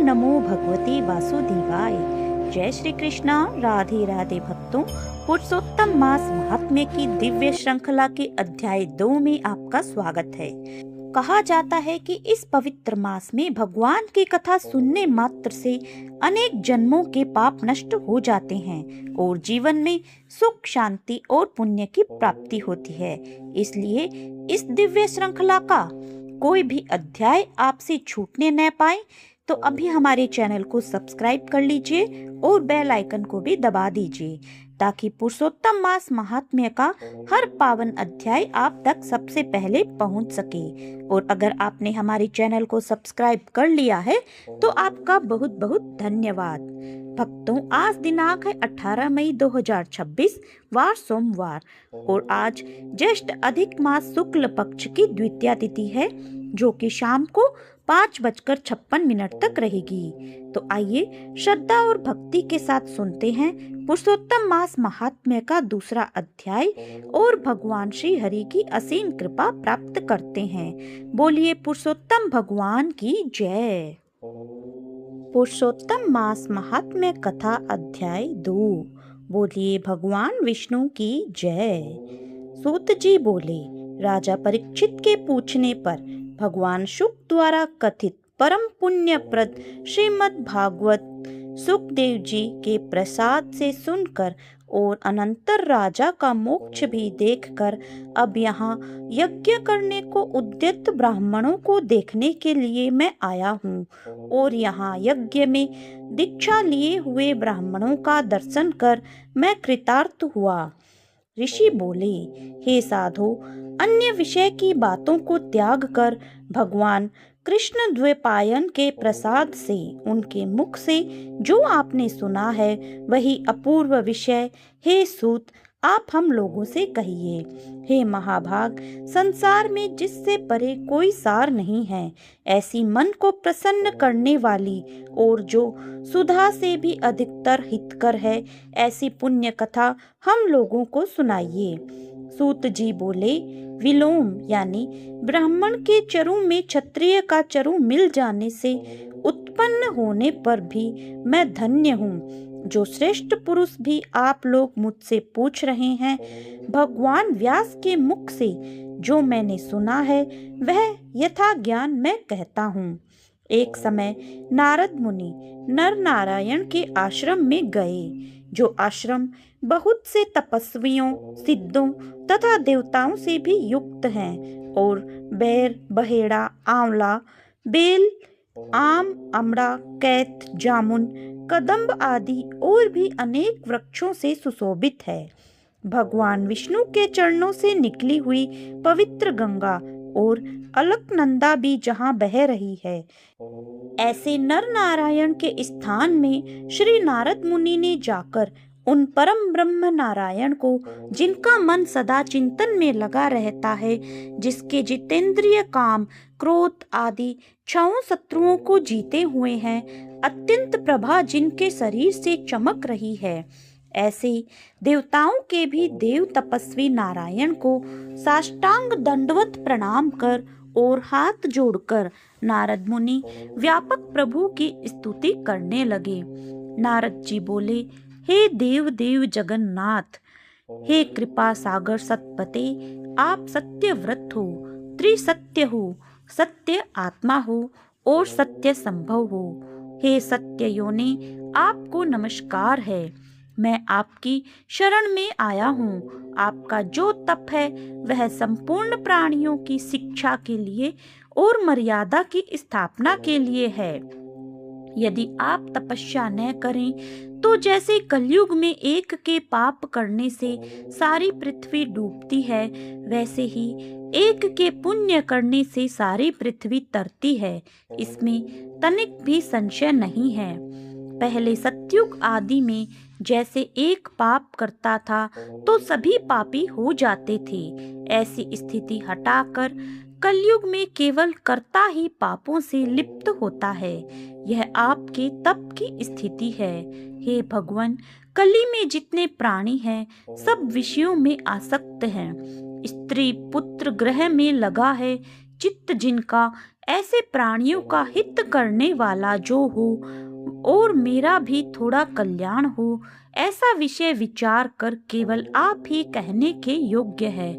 नमो भगवते वासुदेवाय। जय श्री कृष्णा। राधे राधे भक्तों, पुरुषोत्तम मास महात्म्य की दिव्य श्रृंखला के अध्याय 2 में आपका स्वागत है। कहा जाता है कि इस पवित्र मास में भगवान की कथा सुनने मात्र से अनेक जन्मों के पाप नष्ट हो जाते हैं और जीवन में सुख, शांति और पुण्य की प्राप्ति होती है। इसलिए इस दिव्य श्रृंखला का कोई भी अध्याय आपसे छूटने न पाए तो अभी हमारे चैनल को सब्सक्राइब कर लीजिए और बेल आइकन को भी दबा दीजिए ताकि पुरुषोत्तम मास महात्म्य का हर पावन अध्याय आप तक सबसे पहले पहुंच सके। और अगर आपने हमारे चैनल को सब्सक्राइब कर लिया है तो आपका बहुत बहुत धन्यवाद। भक्तों, आज दिनांक है 18 मई 2026 वार सोमवार और आज ज्येष्ठ अधिक मास शुक्ल पक्ष की द्वितीया तिथि है जो कि शाम को 5:56 तक रहेगी। तो आइए श्रद्धा और भक्ति के साथ सुनते हैं पुरुषोत्तम मास महात्म्य का दूसरा अध्याय और भगवान श्री हरि की असीम कृपा प्राप्त करते हैं। बोलिए पुरुषोत्तम भगवान की जय। पुरुषोत्तम मास महात्म्य कथा अध्याय 2। बोलिए भगवान विष्णु की जय। सूत जी बोले, राजा परीक्षित के पूछने पर भगवान शुक द्वारा कथित परम पुण्यप्रद श्रीमद् भागवत सुखदेव जी के प्रसाद से सुनकर और अनंतर राजा का मोक्ष भी देखकर अब यहाँ यज्ञ करने को उद्यत ब्राह्मणों को देखने के लिए मैं आया हूँ और यहाँ यज्ञ में दीक्षा लिए हुए ब्राह्मणों का दर्शन कर मैं कृतार्थ हुआ। ऋषि बोले, हे साधो, अन्य विषय की बातों को त्याग कर भगवान कृष्ण द्वैपायन के प्रसाद से उनके मुख से जो आपने सुना है वही अपूर्व विषय हे सूत आप हम लोगों से कहिए। हे महाभाग, संसार में जिससे परे कोई सार नहीं है, ऐसी मन को प्रसन्न करने वाली और जो सुधा से भी अधिकतर हितकर है, ऐसी पुण्य कथा हम लोगों को सुनाइए। सूत जी बोले, विलोम यानी ब्राह्मण के चरु में क्षत्रिय का चरु मिल जाने से उत्पन्न होने पर भी मैं धन्य हूँ। जो श्रेष्ठ पुरुष भी आप लोग मुझसे पूछ रहे हैं, भगवान व्यास के मुख से जो मैंने सुना है वह यथा ज्ञान मैं कहता हूँ। एक समय नारद मुनि नर नारायण के आश्रम में गए, जो आश्रम बहुत से तपस्वियों, सिद्धों तथा देवताओं से भी युक्त हैं और बैर, बहेड़ा, आंवला, बेल, आम, अमड़ा, कैथ, जामुन, कदम्ब आदि और भी अनेक वृक्षों से सुशोभित है। भगवान विष्णु के चरणों से निकली हुई पवित्र गंगा और अलकनंदा भी जहाँ बह रही है, ऐसे नर नारायण के स्थान में श्री नारद मुनि ने जाकर उन परम ब्रह्म नारायण को, जिनका मन सदा चिंतन में लगा रहता है, जिसके जितेंद्रिय काम, क्रोध आदि 6 शत्रुओं को जीते हुए हैं, अत्यंत प्रभा जिनके शरीर से चमक रही है, ऐसे देवताओं के भी देव तपस्वी नारायण को साष्टांग दंडवत प्रणाम कर और हाथ जोड़कर नारद मुनि व्यापक प्रभु की स्तुति करने लगे। नारद जी बोले, हे देव देव जगन्नाथ, हे कृपा सागर सतपते, आप सत्य व्रत हो, त्रिसत्य हो, सत्य आत्मा हो और सत्य संभव हो। हे सत्य योनि, आपको नमस्कार है। मैं आपकी शरण में आया हूँ। आपका जो तप है वह संपूर्ण प्राणियों की शिक्षा के लिए और मर्यादा की स्थापना के लिए है। यदि आप तपस्या न करें तो जैसे कलयुग में एक के पाप करने से सारी पृथ्वी डूबती है, वैसे ही एक के पुण्य करने से सारी पृथ्वी तरती है। इसमें तनिक भी संशय नहीं है। पहले सतयुग आदि में जैसे एक पाप करता था तो सभी पापी हो जाते थे, ऐसी स्थिति हटाकर कलयुग में केवल कर्ता ही पापों से लिप्त होता है। यह आपके तप की स्थिति है। हे भगवान, कली में जितने प्राणी हैं सब विषयों में आसक्त हैं। स्त्री पुत्र ग्रह में लगा है, चित्त जिनका ऐसे प्राणियों का हित करने वाला जो हो और मेरा भी थोड़ा कल्याण हो, ऐसा विषय विचार कर केवल आप ही कहने के योग्य है।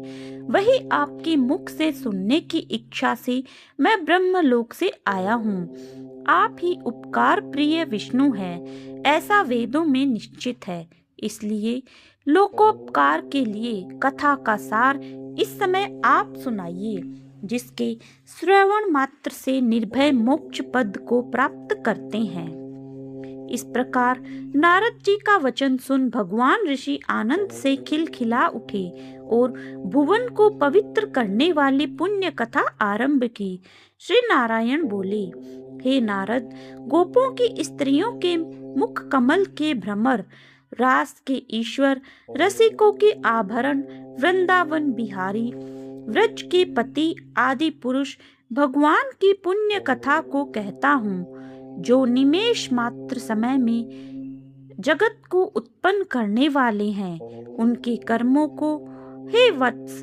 वही आपके मुख से सुनने की इच्छा से मैं ब्रह्मलोक से आया हूँ। आप ही उपकार प्रिय विष्णु हैं, ऐसा वेदों में निश्चित है। इसलिए लोकोपकार के लिए कथा का सार इस समय आप सुनाइए, जिसके श्रवण मात्र से निर्भय मोक्ष पद को प्राप्त करते हैं। इस प्रकार नारद जी का वचन सुन भगवान ऋषि आनंद से खिलखिला उठे और भुवन को पवित्र करने वाली पुण्य कथा आरंभ की। श्री नारायण बोले, हे नारद, गोपों की स्त्रियों के मुख कमल के भ्रमर, रास के ईश्वर, रसिकों के आभरण, वृंदावन बिहारी, व्रज के पति आदि पुरुष भगवान की पुण्य कथा को कहता हूँ, जो निमेष मात्र समय में जगत को उत्पन्न करने वाले हैं। उनके कर्मों को हे वत्स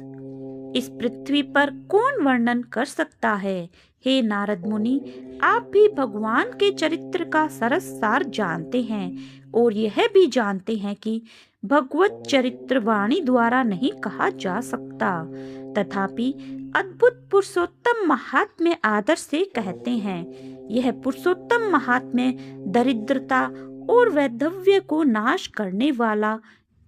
इस पृथ्वी पर कौन वर्णन कर सकता है। हे नारद मुनि, आप भी भगवान के चरित्र का सरस सार जानते हैं और यह भी जानते हैं कि भगवत चरित्र वाणी द्वारा नहीं कहा जा सकता, तथापि अद्भुत पुरुषोत्तम महात्म्य आदर से कहते हैं। यह पुरुषोत्तम महात्म्य दरिद्रता और वैधव्य को नाश करने वाला,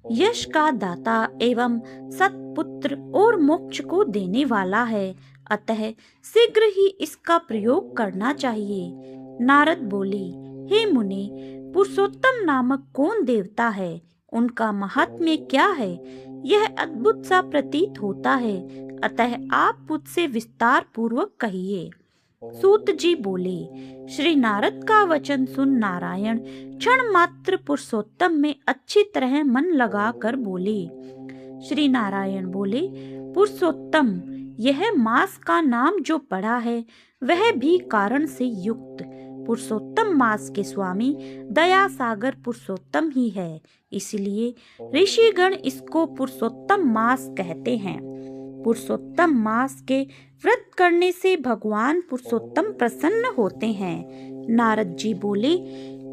यश का दाता एवं सत्पुत्र और मोक्ष को देने वाला है। अतः शीघ्र ही इसका प्रयोग करना चाहिए। नारद बोले, हे मुनि, पुरुषोत्तम नामक कौन देवता है? उनका महात्म्य क्या है? यह अद्भुत सा प्रतीत होता है, अतः आप मुझसे विस्तार पूर्वक कहिए। सूत जी बोले, श्री नारद का वचन सुन नारायण क्षण मात्र पुरुषोत्तम में अच्छी तरह मन लगा कर बोले। श्री नारायण बोले, पुरुषोत्तम, यह मास का नाम जो पड़ा है वह भी कारण से युक्त। पुरुषोत्तम मास के स्वामी दया सागर पुरुषोत्तम ही है, इसलिए ऋषिगण इसको पुरुषोत्तम मास कहते हैं। पुरुषोत्तम मास के व्रत करने से भगवान पुरुषोत्तम प्रसन्न होते हैं। नारद जी बोले,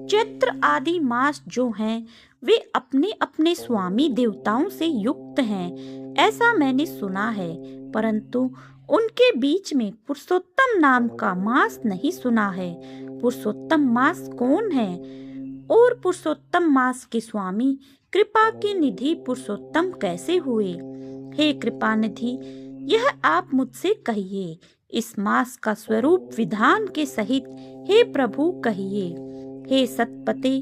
चैत्र आदि मास जो हैं वे अपने अपने स्वामी देवताओं से युक्त हैं, ऐसा मैंने सुना है, परंतु उनके बीच में पुरुषोत्तम नाम का मास नहीं सुना है। पुरुषोत्तम मास कौन है और पुरुषोत्तम मास के स्वामी कृपा के निधि पुरुषोत्तम कैसे हुए? हे कृपा निधि, यह आप मुझसे कहिए। इस मास का स्वरूप विधान के सहित हे प्रभु कहिए। हे सतपते,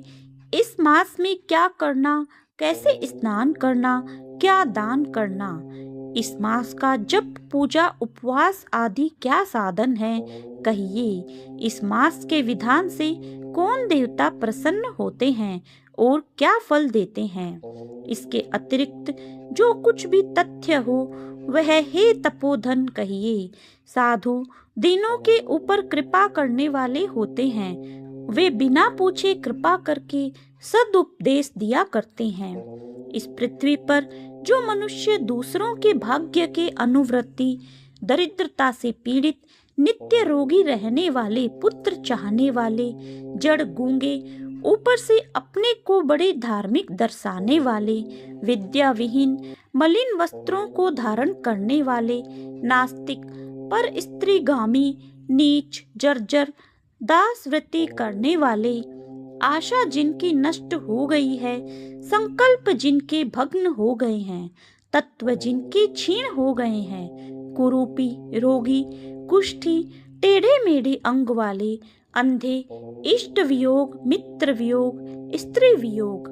इस मास में क्या करना, कैसे स्नान करना, क्या दान करना? इस मास का जप, पूजा, उपवास आदि क्या साधन है, कहिए। इस मास के विधान से कौन देवता प्रसन्न होते हैं और क्या फल देते हैं? इसके अतिरिक्त जो कुछ भी तथ्य हो वह हे तपोधन कहिए। साधु दीनों के ऊपर कृपा करने वाले होते हैं, वे बिना पूछे कृपा करके सदुपदेश दिया करते हैं। इस पृथ्वी पर जो मनुष्य दूसरों के भाग्य के अनुवृत्ति, दरिद्रता से पीड़ित, नित्य रोगी रहने वाले, पुत्र चाहने वाले, जड़ गूंगे, ऊपर से अपने को बड़े धार्मिक दर्शाने वाले, विद्या विहीन, मलिन वस्त्रों को धारण करने वाले, नास्तिक, पर स्त्रीगामी, नीच, जर्जर, दासवृत्ति करने वाले, आशा जिनकी नष्ट हो गई है, संकल्प जिनके भग्न हो गए हैं, तत्व जिनके क्षीण हो गए हैं, कुरूपी, रोगी, कुष्ठी, टेढ़े मेढ़े अंग वाले, अंधे, इष्ट वियोग, मित्र वियोग, स्त्री वियोग,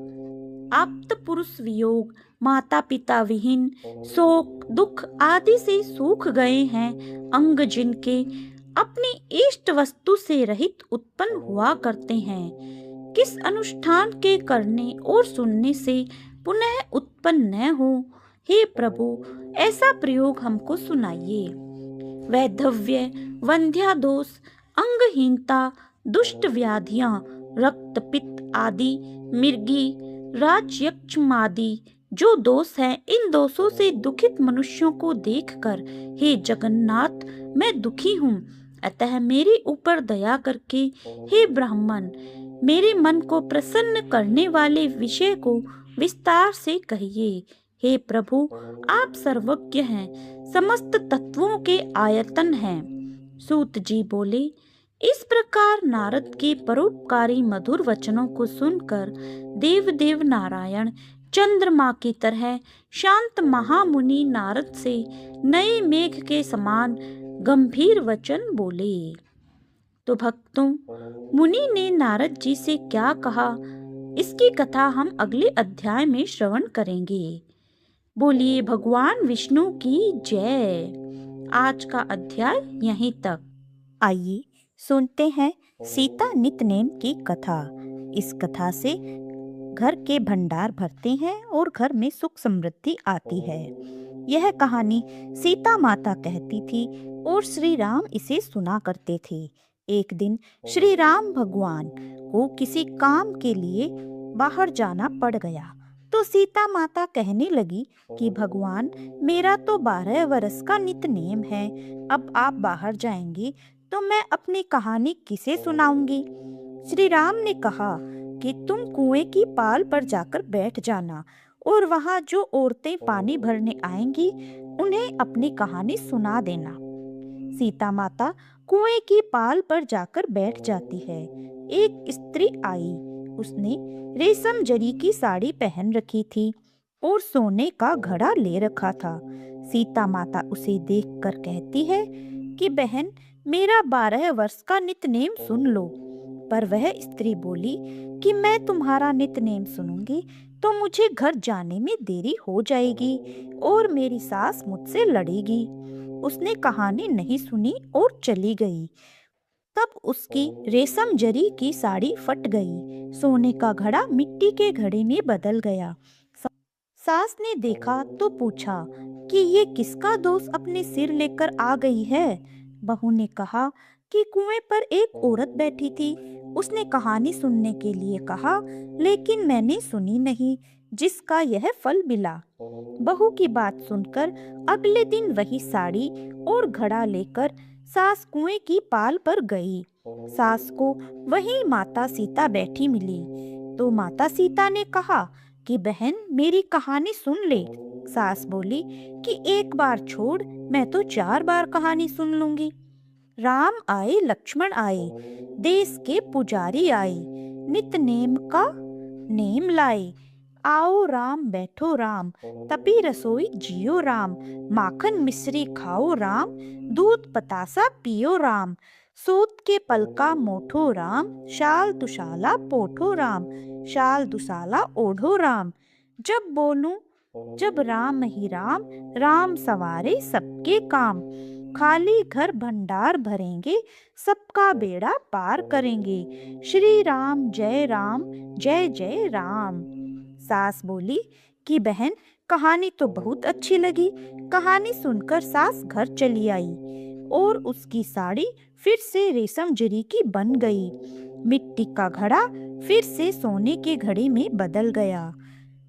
आप्त पुरुष वियोग, माता पिता विहीन, शोक दुख आदि से सूख गए हैं, अंग जिनके अपनी इष्ट वस्तु से रहित उत्पन्न हुआ करते हैं, किस अनुष्ठान के करने और सुनने से पुनः उत्पन्न न हो, हे प्रभु ऐसा प्रयोग हमको सुनाइए। वैधव्य, वंध्यादोष, अंगहीनता, दुष्ट व्याधियां, रक्त पित्त आदि, मिर्गी, राजयक्षमादि जो दोष हैं, इन दोषों से दुखित मनुष्यों को देखकर हे जगन्नाथ मैं दुखी हूँ। अतः मेरे ऊपर दया करके हे ब्राह्मण, मेरे मन को प्रसन्न करने वाले विषय को विस्तार से कहिए। हे प्रभु, आप सर्वज्ञ हैं, समस्त तत्वों के आयतन हैं। सूत जी बोले, इस प्रकार नारद के परोपकारी मधुर वचनों को सुनकर देव नारायण चंद्रमा की तरह शांत महामुनि नारद से नए मेघ के समान गंभीर वचन बोले। तो भक्तों, मुनि ने नारद जी से क्या कहा, इसकी कथा हम अगले अध्याय में श्रवण करेंगे। बोलिए भगवान विष्णु की जय। आज का अध्याय यहीं तक। आइए सुनते हैं सीता नितनेम की कथा। इस कथा से घर के भंडार भरते हैं और घर में सुख समृद्धि आती है। यह कहानी सीता माता कहती थी और श्री राम इसे सुना करते थे। एक दिन श्री राम भगवान को किसी काम के लिए बाहर जाना पड़ गया, तो सीता माता कहने लगी कि भगवान, मेरा तो 12 वर्ष का नितनेम है, अब आप बाहर जाएंगे तो मैं अपनी कहानी किसे सुनाऊंगी। श्री राम ने कहा कि तुम कुएं की पाल पर जाकर बैठ जाना और वहां जो औरतें पानी भरने आएंगी उन्हें अपनी कहानी सुना देना। सीता माता कुएं की पाल पर जाकर बैठ जाती है। एक स्त्री आई, उसने रेशम जरी की साड़ी पहन रखी थी और सोने का घड़ा ले रखा था। सीता माता उसे देखकर कहती है कि बहन, मेरा 12 वर्ष का नितनेम सुन लो। पर वह स्त्री बोली कि मैं तुम्हारा नितनेम सुनूंगी तो मुझे घर जाने में देरी हो जाएगी और मेरी सास मुझसे लड़ेगी। उसने कहानी नहीं सुनी और चली गई। तब उसकी रेशम जरी की साड़ी फट गई, सोने का घड़ा मिट्टी के घड़े में बदल गया। सास ने देखा तो पूछा कि ये किसका दोष अपने सिर लेकर आ गई है। बहू ने कहा कि कुएं पर एक औरत बैठी थी, उसने कहानी सुनने के लिए कहा, लेकिन मैंने सुनी नहीं, जिसका यह फल मिला। बहू की बात सुनकर अगले दिन वही साड़ी और घड़ा लेकर सास कुएं की पाल पर गई। सास को वही माता सीता बैठी मिली, तो माता सीता ने कहा कि बहन, मेरी कहानी सुन ले। सास बोली कि एक बार छोड़, मैं तो 4 बार कहानी सुन लूंगी। राम आए, लक्ष्मण आए, देश के पुजारी आए, नितनेम का नेम लाए। आओ राम, बैठो राम, तपी रसोई जियो राम, माखन मिश्री खाओ राम, दूध बतासा पियो राम, सूत के पलका मोठो राम, शाल दुशाला पोठो राम, शाल दुसाला ओढ़ो राम। जब बोलूं जब राम ही राम, राम सवारे सबके काम, खाली घर भंडार भरेंगे, सबका बेड़ा पार करेंगे। श्री राम जय राम, जय जय राम। सास बोली कि बहन, कहानी तो बहुत अच्छी लगी। कहानी सुनकर सास घर चली आई और उसकी साड़ी फिर से रेशम जरी की बन गई। मिट्टी का घड़ा फिर से सोने के घड़े में बदल गया।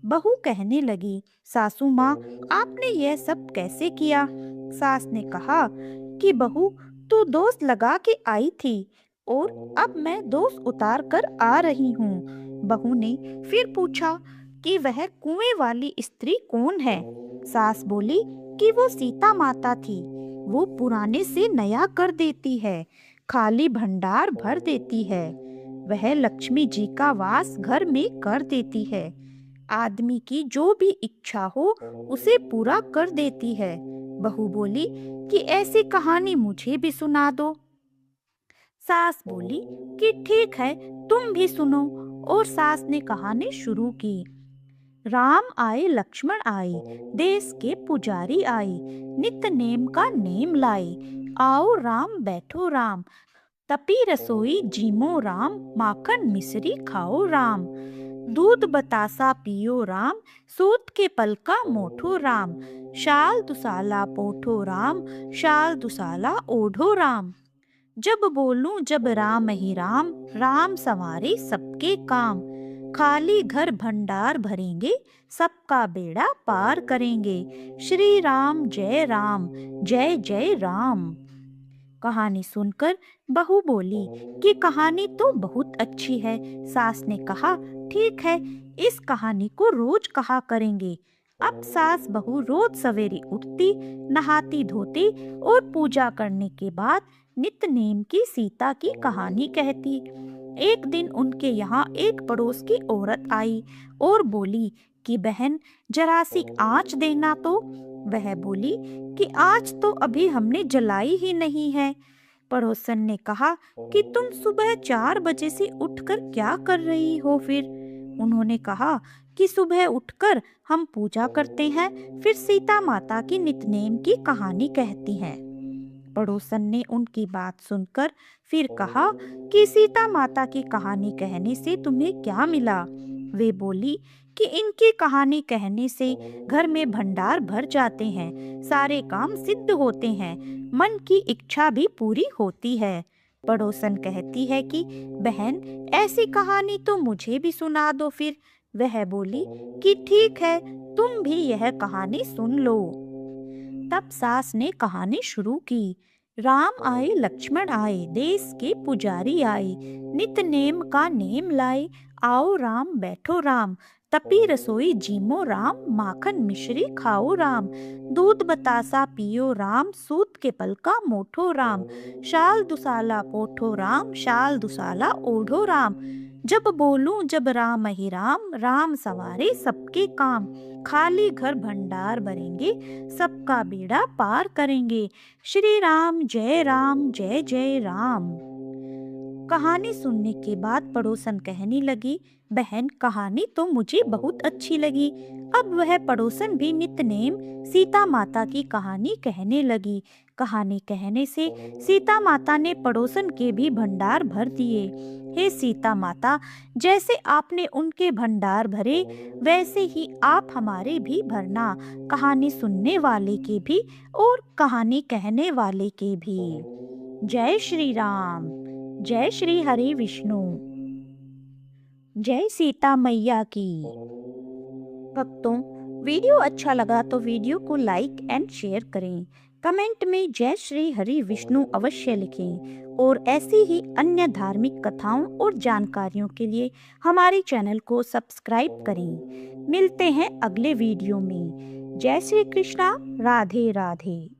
बहू कहने लगी, सासू माँ, आपने यह सब कैसे किया। सास ने कहा कि बहू, तू दोष लगा के आई थी और अब मैं दोष उतार कर आ रही हूँ। बहू ने फिर पूछा कि वह कुएं वाली स्त्री कौन है। सास बोली कि वो सीता माता थी, वो पुराने से नया कर देती है, खाली भंडार भर देती है, वह लक्ष्मी जी का वास घर में कर देती है, आदमी की जो भी इच्छा हो उसे पूरा कर देती है। बहू बोली कि ऐसी कहानी मुझे भी सुना दो। सास बोली कि ठीक है, तुम भी सुनो। और सास ने कहानी शुरू की। राम आए, लक्ष्मण आए, देश के पुजारी आए, नित नेम का नेम लाए। आओ राम, बैठो राम, तपी रसोई जीमो राम, माखन मिश्री खाओ राम, दूध बतासा पियो राम, सूत के पलका मोठो राम, शाल दुसाला पोठो राम, शाल दुसाला ओढ़ो राम। जब बोलूं जब राम ही राम, राम संवारे सबके काम, खाली घर भंडार भरेंगे, सबका बेड़ा पार करेंगे। श्री राम जय राम, जय जय राम। कहानी सुनकर बहू बोली कि कहानी तो बहुत अच्छी है। सास ने कहा, ठीक है, इस कहानी को रोज कहा करेंगे। अब सास बहू रोज सवेरे उठती, नहाती धोती और पूजा करने के बाद नित्य नेम की सीता की कहानी कहती। एक दिन उनके यहाँ एक पड़ोस की औरत आई और बोली कि बहन, जरा सी आँच देना तो। वह बोली कि आँच तो अभी हमने जलाई ही नहीं है। पड़ोसन ने कहा कि तुम सुबह 4 बजे से उठकर क्या कर रही हो फिर? उन्होंने कहा कि सुबह उठकर हम पूजा करते हैं, फिर सीता माता की नित्यनेम की कहानी कहती हैं। पड़ोसन ने उनकी बात सुनकर फिर कहा कि सीता माता की कहानी कहने से तुम्हें क्या मिला? वे बोली कि इनकी कहानी कहने से घर में भंडार भर जाते हैं, सारे काम सिद्ध होते हैं, मन की इच्छा भी पूरी होती है। पड़ोसन कहती है कि बहन, ऐसी कहानी तो मुझे भी सुना दो फिर। वह बोली कि ठीक है, तुम भी यह कहानी सुन लो। तब सास ने कहानी शुरू की। राम आए लक्ष्मण आए, देश के पुजारी आए, नित नेम का नेम लाए, आओ राम बैठो राम, तपी रसोई जीमो राम, माखन मिश्री खाओ राम, दूध बतासा पियो राम, सूत के पल का मोठो राम, शाल दुसाला पोठो राम, शाल दुसाला ओढ़ो राम, जब बोलूं जब राम ही राम, राम सवारे सबके काम, खाली घर भंडार भरेंगे, सबका बेड़ा पार करेंगे, श्री राम जय जय राम। कहानी सुनने के बाद पड़ोसन कहने लगी, बहन, कहानी तो मुझे बहुत अच्छी लगी। अब वह पड़ोसन भी नित्य नेम सीता माता की कहानी कहने लगी। कहानी कहने से सीता माता ने पड़ोसन के भी भंडार भर दिए। हे सीता माता, जैसे आपने उनके भंडार भरे, वैसे ही आप हमारे भी भरना, कहानी सुनने वाले के भी और कहानी कहने वाले के भी। जय श्री राम, जय श्री हरि विष्णु, जय सीता मैया की। भक्तों, वीडियो अच्छा लगा तो वीडियो को लाइक एंड शेयर करें। कमेंट में जय श्री हरि विष्णु अवश्य लिखें और ऐसी ही अन्य धार्मिक कथाओं और जानकारियों के लिए हमारे चैनल को सब्सक्राइब करें। मिलते हैं अगले वीडियो में। जय श्री कृष्णा, राधे राधे।